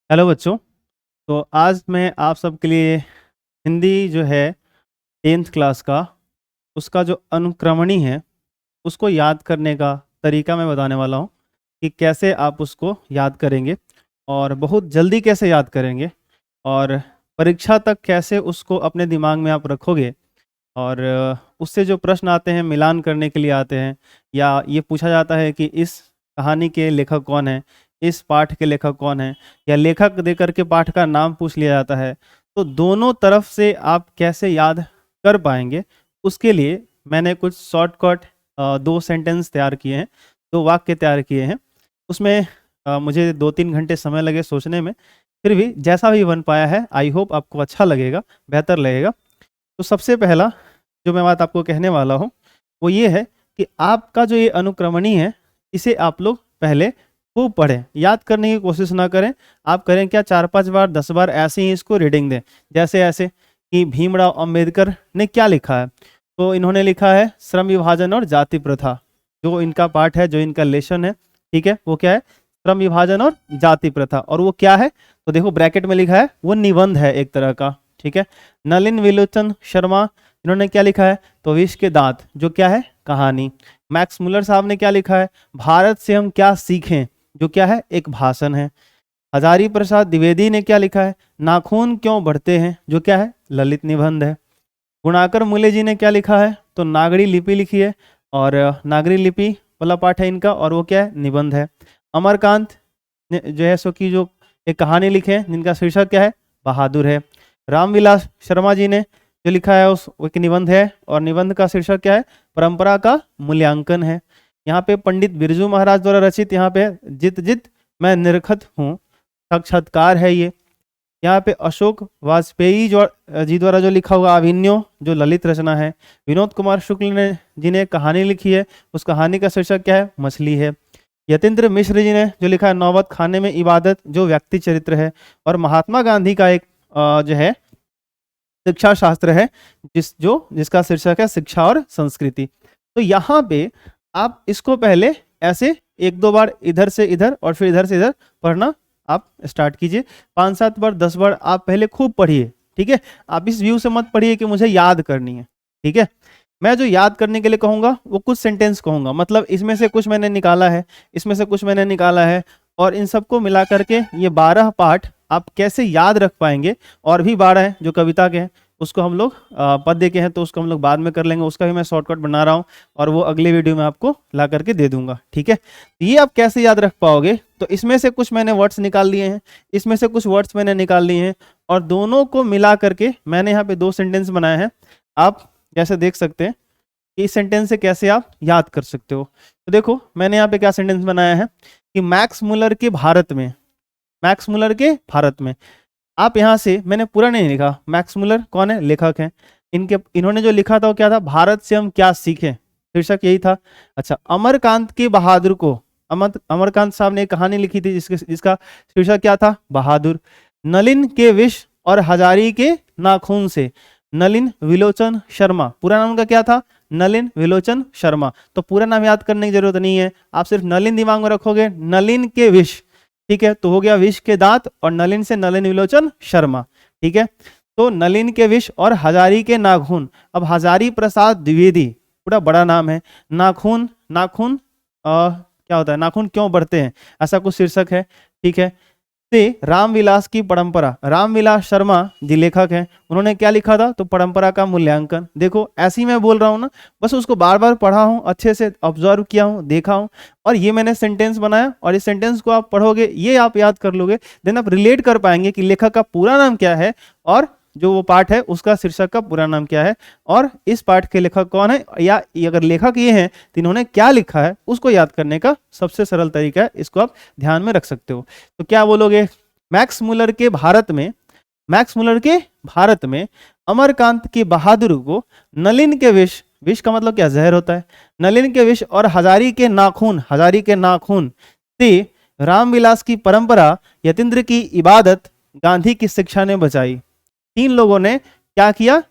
Hello बच्चों। तो आज मैं आप सबके लिए हिंदी जो है 10th क्लास का उसका जो अनुक्रमणी है उसको याद करने का तरीका मैं बताने वाला हूँ कि कैसे आप उसको याद करेंगे और बहुत जल्दी कैसे याद करेंगे और परीक्षा तक कैसे उसको अपने दिमाग में आप रखोगे। और उससे जो प्रश्न आते हैं मिलान करने के लिए आते हैं, या ये पूछा जाता है कि इस कहानी के लेखक कौन है, इस पाठ के लेखक कौन है, या लेखक देकर के पाठ का नाम पूछ लिया जाता है। तो दोनों तरफ से आप कैसे याद कर पाएंगे, उसके लिए मैंने कुछ शॉर्टकट 2 सेंटेंस तैयार किए हैं, 2 वाक्य तैयार किए हैं। उसमें मुझे 2-3 घंटे समय लगे सोचने में, फिर भी जैसा भी बन पाया है आई होप आपको अच्छा लगेगा, बेहतर लगेगा। तो सबसे पहला जो मैं बात आपको कहने वाला हूँ वो ये है कि आपका जो ये अनुक्रमणी है इसे आप लोग पहले खूब पढ़ें, याद करने की कोशिश ना करें। आप करें क्या, 4-5 बार 10 बार ऐसे ही इसको रीडिंग दें। जैसे ऐसे कि भीमराव अंबेडकर ने क्या लिखा है, तो इन्होंने लिखा है श्रम विभाजन और जाति प्रथा। जो इनका पाठ है, जो इनका लेसन है, ठीक है, वो क्या है, श्रम विभाजन और जाति प्रथा। और वो क्या है, तो देखो ब्रैकेट में लिखा है, वो निबंध है एक तरह का, ठीक है। नलिन विलोचन शर्मा इन्होंने क्या लिखा है, तो विष के दांत, जो क्या है, कहानी। मैक्स मुलर साहब ने क्या लिखा है, भारत से हम क्या सीखें, जो क्या है, एक भाषण है। हजारी प्रसाद द्विवेदी ने क्या लिखा है, नाखून क्यों बढ़ते हैं, जो क्या है, ललित निबंध है। गुणाकर मूले जी ने क्या लिखा है, तो नागरी लिपि लिखी है, और नागरी लिपि वाला पाठ है इनका, और वो क्या है, निबंध है। अमरकांत ने जो है सो की जो एक कहानी लिखे हैं जिनका शीर्षक क्या है, बहादुर है। रामविलास शर्मा जी ने जो लिखा है उस एक निबंध है, और निबंध का शीर्षक क्या है, परंपरा का मूल्यांकन है। यहाँ पे पंडित बिरजू महाराज द्वारा रचित, यहाँ पे जित जित मैं निरखत हूँ, साक्षात्कार है ये। यहाँ पे अशोक वाजपेयी जी द्वारा जो लिखा हुआ अभिन्यो, जो ललित रचना है। विनोद कुमार शुक्ल ने जी ने कहानी लिखी है, उस कहानी का शीर्षक क्या है, मछली है। यतीन्द्र मिश्र जी ने जो लिखा है नौबत खाने में इबादत, जो व्यक्ति चरित्र है। और महात्मा गांधी का एक जो है शिक्षा शास्त्र है, जिसका शीर्षक है शिक्षा और संस्कृति। तो यहाँ पे आप इसको पहले ऐसे 1-2 बार इधर से इधर और फिर इधर से इधर पढ़ना आप स्टार्ट कीजिए। 5-7 बार 10 बार आप पहले खूब पढ़िए, ठीक है। आप इस व्यू से मत पढ़िए कि मुझे याद करनी है, ठीक है। मैं जो याद करने के लिए कहूँगा वो कुछ सेंटेंस कहूँगा, मतलब इसमें से कुछ मैंने निकाला है, इसमें से कुछ मैंने निकाला है, और इन सबको मिला करके ये 12 पाठ आप कैसे याद रख पाएंगे। और भी 12 हैं जो कविता के हैं, उसको हम लोग पद्य के हैं तो उसको हम लोग बाद में कर लेंगे, उसका भी मैं शॉर्टकट बना रहा हूँ और वो अगले वीडियो में आपको ला करके दे दूंगा, ठीक है। ये आप कैसे याद रख पाओगे, तो इसमें से कुछ मैंने वर्ड्स निकाल लिए हैं, इसमें से कुछ वर्ड्स मैंने निकाल लिए हैं, और दोनों को मिला करके मैंने यहाँ पे 2 सेंटेंस बनाए हैं। आप जैसे देख सकते हैं कि इस सेंटेंस से कैसे आप याद कर सकते हो। तो देखो मैंने यहाँ पे क्या सेंटेंस बनाया है कि मैक्स मुलर के भारत में, मैक्स मुलर के भारत में। आप यहाँ से, मैंने पूरा नहीं लिखा, मैक्स मुलर कौन है, लेखक हैं। इन्होंने जो लिखा था वो क्या था, भारत से हम क्या सीखें, शीर्षक यही था। अच्छा, अमरकांत के बहादुर को, अमरकांत साहब ने एक कहानी लिखी थी जिसका शीर्षक क्या था, बहादुर। नलिन के विष और हजारी के नाखून से, नलिन विलोचन शर्मा, पूरा नाम उनका क्या था, नलिन विलोचन शर्मा। तो पूरा नाम याद करने की जरूरत नहीं है, आप सिर्फ नलिन दिमाग में रखोगे, नलिन के विष, ठीक है, तो हो गया विष के दांत, और नलिन से नलिन विलोचन शर्मा, ठीक है। तो नलिन के विष और हजारी के नाखून। अब हजारी प्रसाद द्विवेदी पूरा बड़ा नाम है। नाखून, नाखून क्या होता है, नाखून क्यों बढ़ते हैं, ऐसा कुछ शीर्षक है, ठीक है। से रामविलास की परंपरा, रामविलास शर्मा जी लेखक हैं, उन्होंने क्या लिखा था, तो परंपरा का मूल्यांकन। देखो ऐसे ही मैं बोल रहा हूँ ना, बस उसको बार बार पढ़ा हूँ, अच्छे से ऑब्जर्व किया हूँ, देखा हूँ, और ये मैंने सेंटेंस बनाया, और इस सेंटेंस को आप पढ़ोगे, ये आप याद कर लोगे, देन आप रिलेट कर पाएंगे कि लेखक का पूरा नाम क्या है, और जो वो पाठ है उसका शीर्षक का पूरा नाम क्या है, और इस पाठ के लेखक कौन है, या अगर लेखक ये हैं तो इन्होंने क्या लिखा है, उसको याद करने का सबसे सरल तरीका है। इसको आप ध्यान में रख सकते हो। तो क्या बोलोगे, मैक्स मुलर के भारत में, मैक्स मुलर के भारत में अमरकांत की बहादुर को नलिन के विष, विष का मतलब क्या, जहर होता है, नलिन के विष और हजारी के नाखून, हजारी के नाखून से रामविलास की परंपरा, यतीन्द्र की इबादत, गांधी की शिक्षा ने बचाई। 3 लोगों ने क्या किया,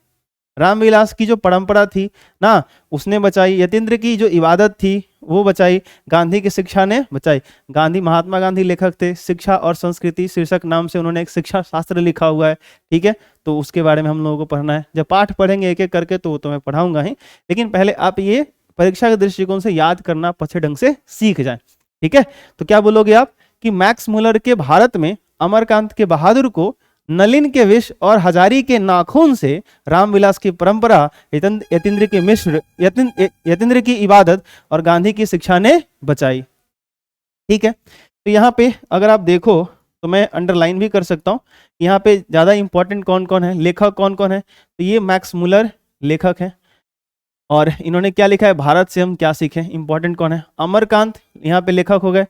रामविलास की जो परंपरा थी ना उसने बचाई, यतीन्द्र की जो इबादत थी वो बचाई, गांधी की शिक्षा ने बचाई। गांधी, महात्मा गांधी लेखक थे, शिक्षा और संस्कृति शीर्षक नाम से उन्होंने एक शिक्षा शास्त्र लिखा हुआ है, ठीक है। तो उसके बारे में हम लोगों को पढ़ना है। जब पाठ पढ़ेंगे एक एक करके तो वो तो मैं पढ़ाऊंगा ही, लेकिन पहले आप ये परीक्षा के दृष्टिकोण से याद करना अच्छे ढंग से सीख जाए, ठीक है। तो क्या बोलोगे आप कि मैक्स मुलर के भारत में अमरकांत के बहादुर को नलिन के विष और हजारी के नाखून से, रामविलास की परंपरा, यतीन्द्र की मिश्र, यतीन्द्र की इबादत और गांधी की शिक्षा ने बचाई, ठीक है। तो यहाँ पे अगर आप देखो तो मैं अंडरलाइन भी कर सकता हूँ। यहाँ पे ज्यादा इंपॉर्टेंट कौन कौन है, लेखक कौन कौन है, तो ये मैक्स मुलर लेखक है और इन्होंने क्या लिखा है, भारत से हम क्या सीखें, इंपॉर्टेंट कौन है। अमरकांत यहाँ पे लेखक हो गए,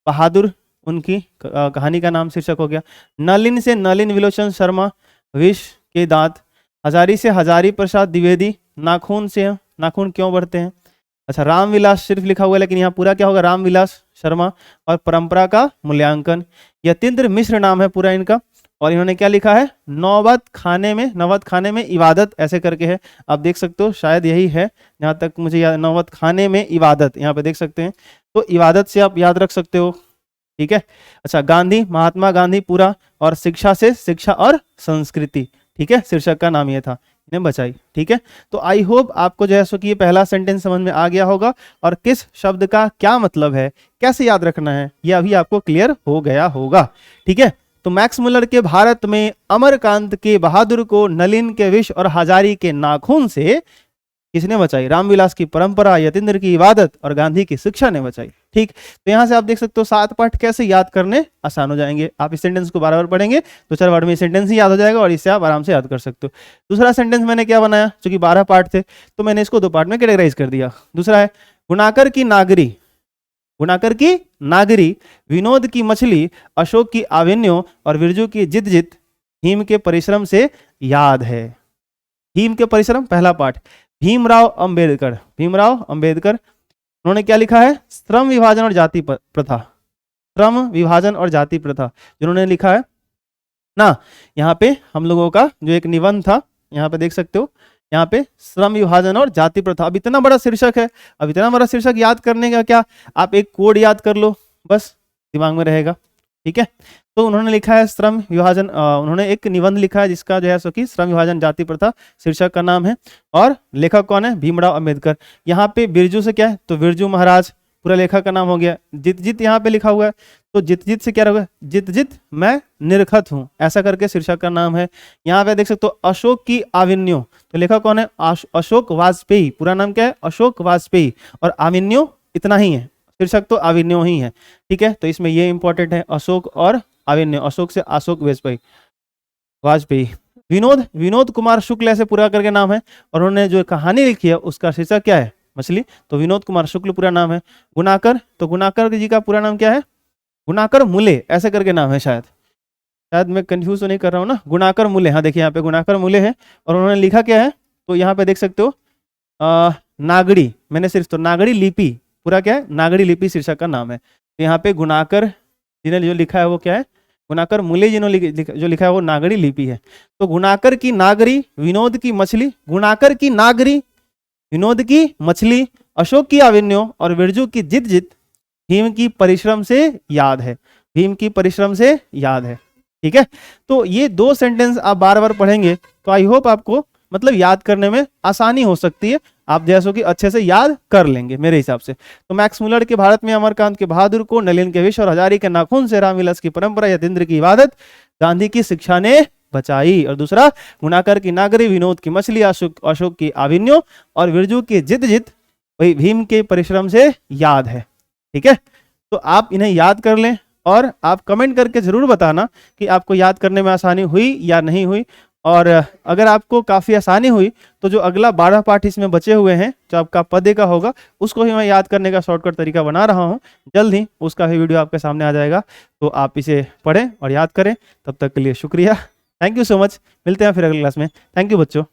बहादुर उनकी कहानी का नाम शीर्षक हो गया। नलिन से नलिन विलोचन शर्मा, विष के दांत। हजारी से हजारी प्रसाद द्विवेदी, नाखून से नाखून क्यों बढ़ते हैं। अच्छा, रामविलास सिर्फ लिखा हुआ है लेकिन यहाँ पूरा क्या होगा, रामविलास शर्मा और परंपरा का मूल्यांकन। यतीन्द्र मिश्र नाम है पूरा इनका और इन्होंने क्या लिखा है, नौबत खाने में इबादत ऐसे करके है, आप देख सकते हो शायद यही है जहाँ तक मुझे याद, नौबत खाने में इबादत, यहाँ पे देख सकते हैं। तो इबादत से आप याद रख सकते हो, ठीक है। अच्छा, गांधी, महात्मा गांधी पूरा और शिक्षा से शिक्षा और संस्कृति, ठीक है, शीर्षक का नाम ये था, इन्हें बचाई, ठीक है। तो आई होप आपको जो है सो कि ये पहला सेंटेंस समझ में आ गया होगा और किस शब्द का क्या मतलब है, कैसे याद रखना है, ये अभी आपको क्लियर हो गया होगा, ठीक है। तो मैक्स मुलर के भारत में अमरकांत के बहादुर को नलिन के विष और हजारी के नाखून से किसने बचाई, रामविलास की परंपरा, यतीन्द्र की इबादत और गांधी की शिक्षा ने बचाई, ठीक। तो यहां से आप देख सकते हो 7 पाठ कैसे याद करने आसान हो जाएंगे। आप इस सेंटेंस को बार-बार पढ़ेंगे तो 4 वर्ड में सेंटेंस ही याद हो जाएगा और इससे आप आराम से याद कर सकते हो। दूसरा सेंटेंस मैंने क्या बनाया, क्योंकि 12 पार्ट थे तो मैंने इसको 2 पार्ट में कैटेगराइज कर दिया। दूसरा है गुणाकर की नागरी, गुणाकर की नागरी, विनोद की मछली, अशोक की आवेन्यो और विरजू की जित जित भीम के परिश्रम से याद है। भीम के परिश्रम पहला पाठ। भीमराव अंबेडकर, भीमराव अंबेडकर उन्होंने क्या लिखा है, श्रम विभाजन और जाति प्रथा, श्रम विभाजन और जाति प्रथा जिन्होंने लिखा है ना। यहाँ पे हम लोगों का जो एक निबंध था, यहाँ पे देख सकते हो, यहाँ पे श्रम विभाजन और जाति प्रथा। अब इतना बड़ा शीर्षक है, अब इतना बड़ा शीर्षक याद करने का क्या, आप एक कोड याद कर लो बस, दिमाग में रहेगा, ठीक है। तो उन्होंने लिखा है श्रम विभाजन, उन्होंने एक निबंध लिखा है जिसका जो है सो कि श्रम विभाजन जाति प्रथा शीर्षक का नाम है और लेखक कौन है, भीमराव अंबेडकर। यहाँ पे बिरजू से क्या है, तो बिरजू महाराज पूरा लेखक का नाम हो गया। जित जित यहाँ पे लिखा हुआ है तो जित जित से क्या होगा, जित जित मैं निरखत हूँ, ऐसा करके शीर्षक का नाम है। यहाँ पे देख सकते हो अशोक की आविन्यो, तो लेखक कौन है, अशोक वाजपेयी, पूरा नाम क्या है, अशोक वाजपेयी और आविन्यो इतना ही है, शीर्षक तो आविन्यो ही है, ठीक है। तो इसमें ये इंपॉर्टेंट है, अशोक और आविन्यो, अशोक से अशोक वाजपेयी। विनोद, विनोद कुमार शुक्ल ऐसे पूरा करके नाम है और उन्होंने जो कहानी लिखी है उसका शीर्षक क्या है, मछली, तो विनोद कुमार शुक्ल पूरा नाम है। गुणाकर, तो गुणाकर जी का पूरा नाम क्या है, गुणाकर मुले ऐसे करके नाम है, शायद मैं कंफ्यूज तो नहीं कर रहा हूँ ना, गुणाकर मुले, हाँ देखिए यहाँ पे गुणाकर मुले है और उन्होंने लिखा क्या है, तो यहाँ पे देख सकते हो नागरी, मैंने सिर्फ तो नागरी लिपि, पूरा क्या है, नागरी लिपि शीर्षक का नाम है। तो यहाँ पे गुणाकर जिन्होंने जो लिखा है वो क्या है, गुणाकर मुले जिन्होंने जो लिखा है वो नागरी लिपि है। तो गुणाकर की नागरी, विनोद की मछली, गुणाकर की नागरी, विनोद की मछली, अशोक की आविन्यो और बिरजू की जित जित भीम की परिश्रम से याद है, भीम की परिश्रम से याद है, ठीक है। तो ये 2 सेंटेंस आप बार बार पढ़ेंगे तो आई होप आपको मतलब याद करने में आसानी हो सकती है, आप जैसो कि अच्छे से याद कर लेंगे मेरे हिसाब से। तो मैक्स मुलर के भारत में अमरकांत के बहादुर को, नलिन के विष और हजारी के नाखून से, रामविलास की परंपरा, यतीन्द्र की इबादत, गांधी की शिक्षा ने बचाई। और दूसरा गुणाकर की नागरी, विनोद की मछली, अशोक की आविन्यो और बिरजू की जित जित वही भीम के परिश्रम से याद है, ठीक है। तो आप इन्हें याद कर लें और आप कमेंट करके जरूर बताना कि आपको याद करने में आसानी हुई या नहीं हुई। और अगर आपको काफ़ी आसानी हुई तो जो अगला 12 पार्ट इसमें बचे हुए हैं जो आपका पदे का होगा उसको भी मैं याद करने का शॉर्टकट तरीका बना रहा हूं, जल्द ही उसका भी वीडियो आपके सामने आ जाएगा, तो आप इसे पढ़ें और याद करें। तब तक के लिए शुक्रिया, थैंक यू सो मच, मिलते हैं फिर अगले क्लास में। थैंक यू बच्चों।